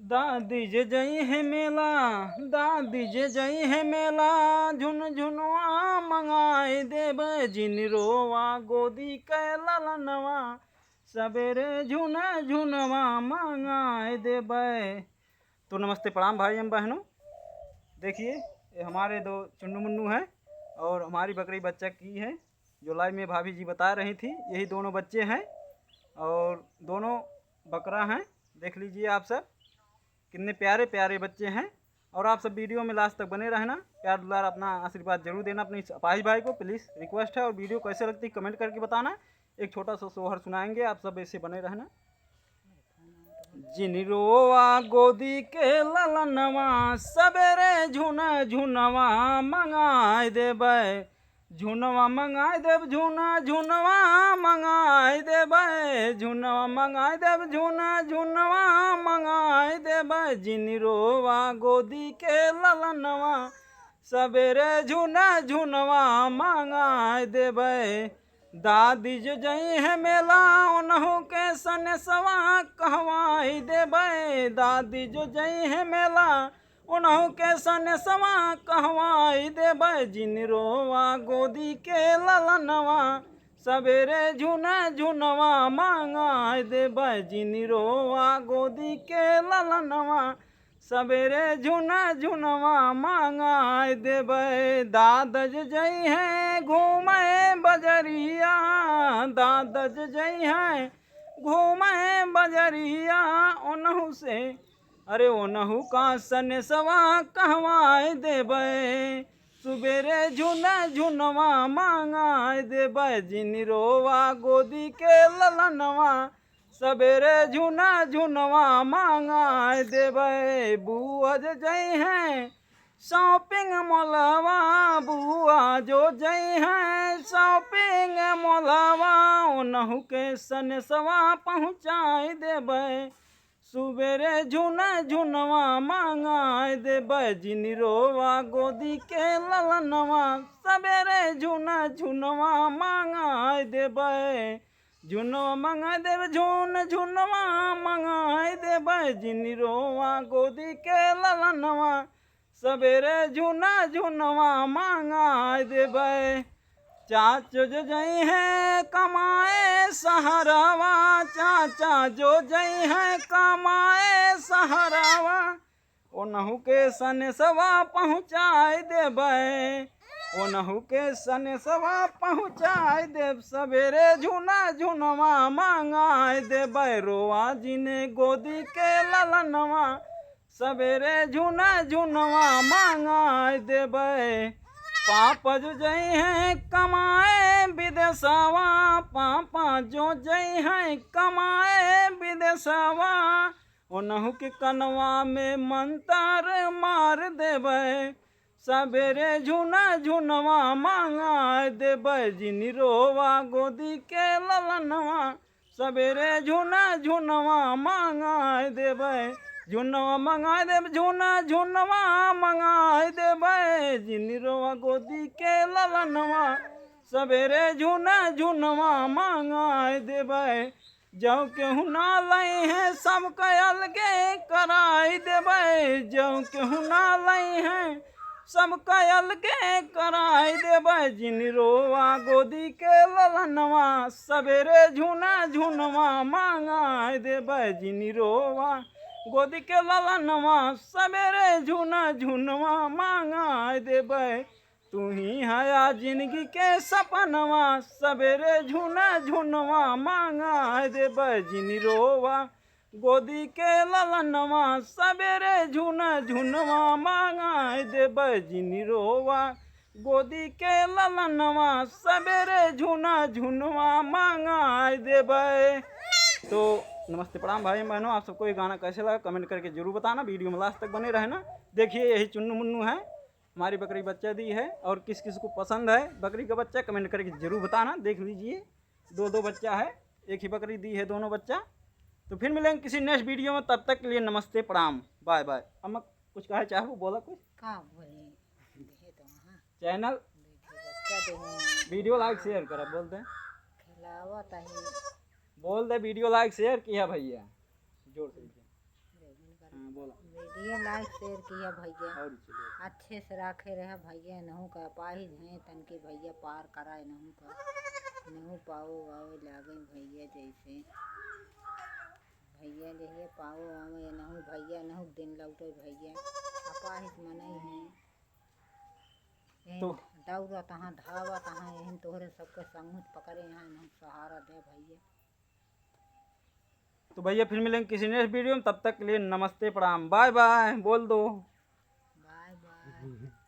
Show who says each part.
Speaker 1: दादी जे जई है मेला, दादी जे जई है मेला, झुन झुनवा मंगाए देब जिनरोवा गोदी के ललनवा, सवेरे झुन झुनवा मंगाए देब। तो नमस्ते प्रणाम भाई एवं बहनों। देखिए ये हमारे दो चुन्नू मुन्नू हैं और हमारी बकरी बच्चा की है जो लाइव में भाभी जी बता रही थी। यही दोनों बच्चे हैं और दोनों बकरा हैं। देख लीजिए आप सब कितने प्यारे प्यारे बच्चे हैं। और आप सब वीडियो में लास्ट तक बने रहना, प्यार दुलार अपना आशीर्वाद जरूर देना अपने अपाहिज भाई को, प्लीज़ रिक्वेस्ट है। और वीडियो कैसे लगती कमेंट करके बताना। एक छोटा सा सोहर सुनाएंगे, आप सब ऐसे बने रहना। जिनरोवा गोदी के ललनवा, सवेरे झुन झुनवा मंगाए देबै, झुनवा मंगाए देव झुन झुनवा मंगाए देबै, झुनवा मंगाए देव झुन झुनवा मंगाए देबै, जिनरोवा गोदी के ललनवा, सवेरे झुन झुनवा मंगाए देबै। दादी जो जई है मेला ओनहु के सनेसवा कहवाई देबै, दादी जो जई है मेला ओनहु के सनेसवा कहवाई देबै, जिनरोवा गोदी के ललनवा, सवेरे झुन झुनवा मंगाए देबै, जिनरोवा गोदी के ललनवा, सवेरे झुन झुनवा मंगाए देबै। दादज जई है घूमे बजरिया, दादज जई है घूमे बजरिया, ओनहु से अरे ओनहु का सनेसवा कहवाए देबै, सुबेरे झुन झुनवा मंगाए देबै, जिनरोवा गोदी के ललनवा, सवेरे झुन झुनवा मंगाए देबै। बुआ जो जई हैं शॉपिंग मॉलवा, बुआ जो जई हैं शॉपिंग मॉलवा, ओनहु के सनेसवा पहुँचाए देबै, सुबेरे झुन झुनवा मंगाए देबै, जिनरोवा गोदी के ललनवा, सवेरे झुन झुनवा मंगाए देबै, झुनवा मंगाए देबै झुन झुनवा मंगाए देबै, जिनरोवा गोदी के ललनवा, सवेरे झुन झुनवा मंगाए देबै। चाचो जो जई है कमाए सहरवा, चाचा जो जई है कमाए सहरवा, ओनहु के सनेसवा पहुँचाए देबै, ओनहु के सनेसवा पहुँचाए देब, सवेरे झुन झुनवा मंगाए देबै, रोआ जिने गोदी के ललनवा, सवेरे झुन झुनवा मंगाए देबै। पापा जो जई हैं कमाए विदेशवा, पापा जो जई हैं कमाए विदेशवा, ओनहु के कनवा में मंत्र मार देबै, सवेरे झुन झुनवा मंगाए देबै, जिनरोवा गोदी के ललनवा, सवेरे झुन झुनवा मंगाए देबै, झुनवा मंगाए देब झुन झुनवा मंगाए देबै, जिनरोवा गोदी के ललनवा, सवेरे झुन झुनवा मंगाए देबै। जौ केहू ना लई है सबके अलगे कराई देबै, जौ केहू ना लई है सबके अलगे कराई देबै, जिनरोवा गोदी के ललनवा, सवेरे झुन झुनवा मंगाए देबै, जिनरोवा गोदी के ललनवा, सवेरे झुन झुनवा मंगाए देबै। तू ही हया जिंदगी के सपनवा, सवेरे झुन झुनवा मंगाए देबै, जिनरोवा गोदी के ललनवा, सवेरे झुन झुनवा मंगाए देबै, जिनरोवा गोदी के ललनवा, सवेरे झुन झुनवा मंगाए देबै। तो नमस्ते प्रणाम भाई बहनों, आप सबको ये गाना कैसे लगा कमेंट करके जरूर बताना। वीडियो में लास्ट तक बने रहना। देखिए यही चुन्नू मुन्नू है, हमारी बकरी बच्चा दी है। और किस किस को पसंद है बकरी का बच्चा कमेंट करके जरूर बताना। देख लीजिए दो दो बच्चा है, एक ही बकरी दी है दोनों बच्चा। तो फिर मिलेंगे किसी नेक्स्ट वीडियो में, तब तक के लिए नमस्ते प्रणाम बाय बाय। अम्मा कुछ कहे चाहो बोला कुछ
Speaker 2: का बोले तो वहाँ
Speaker 1: चैनल वीडियो लाइक शेयर करा बोलते हैं,
Speaker 2: खिलावत है
Speaker 1: बोल दे वीडियो लाइक शेयर किया भैया जोर से। हाँ बोला
Speaker 2: वीडियो लाइक शेयर किया भैया,
Speaker 1: और चलो
Speaker 2: अच्छे से रखे रहे भैया। नहू का पाही हैं तन के भैया पार कराए, नहू का नहू पाओ आवे लागे भैया जैसे भैया जैसे पाओ आवे नहू भैया नहू दिन लौटे भैया अपाहिज मनई हैं।
Speaker 1: तो
Speaker 2: दौड़ा तहाँ धावा तहाँ एहन तोहरे सबके संग पकड़े यहाँ नहू सहारा दे भैया।
Speaker 1: तो भैया फिर मिलेंगे किसी नेक्स्ट वीडियो में, तब तक के लिए नमस्ते प्रणाम बाय बाय बोल दो।
Speaker 2: Bye bye.